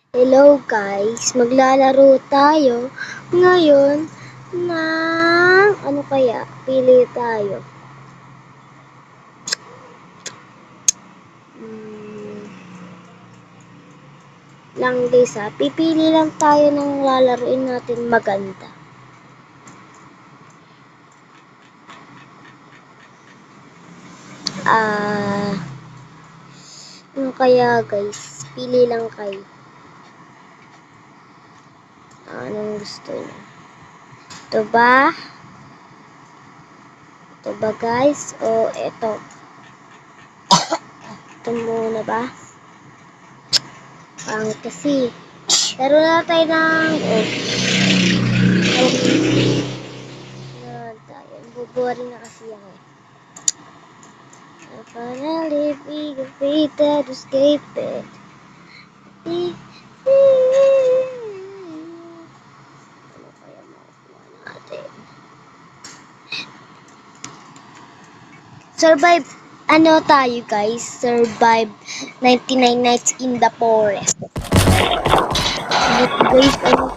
Hello guys, maglalaro tayo ngayon ng ano kaya? Pili tayo. Lang guys pipili lang tayo ng lalaruin natin maganda. Ano kaya guys? Pili lang kayo. Anong gusto niyo? Ito ba? Ito ba guys? O ito? Ito muna ba? Pangit kasi. Laro na tayo ng buboring na kasi ako. I finally figured free to escape it. Ano kaya makukuha natin? Survive, ano tayo guys? Survive 99 nights in the forest. But guys, ano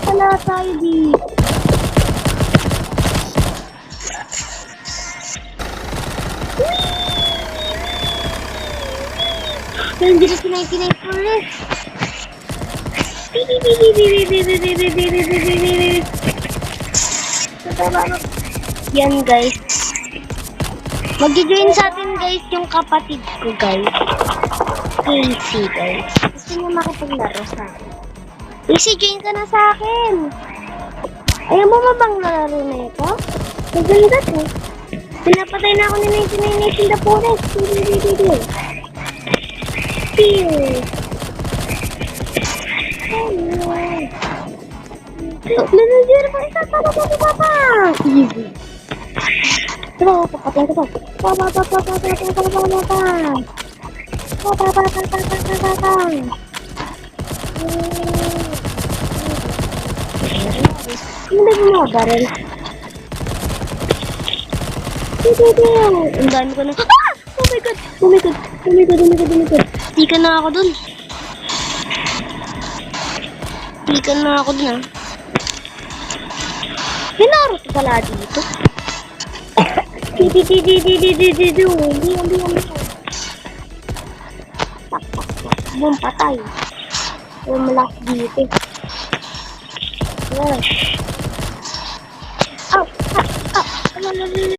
pala tayo dito. Dangerous 99 forest. Yan guys. Mag-join sa atin guys yung kapatid ko guys. Casey guys. Gusto niya makipaglaro sa akin. Casey, join ka na sa akin. Ayaw mo mabang laro na ito? Maganda to. Pinapatay na ako ni 99 Nights in the Forest. Manager mo isa para sa papa. Easy. Diba, papatay ko to. Hindi mo mga barrel. Ang dami ko na. Ah! Oh my god! Oh my god! Oh my god! Oh my god! Oh my god! Tika na ako dun. Tika na ako dun ah. May Naruto pala dito. Bum, patay. Malak dito. Yes.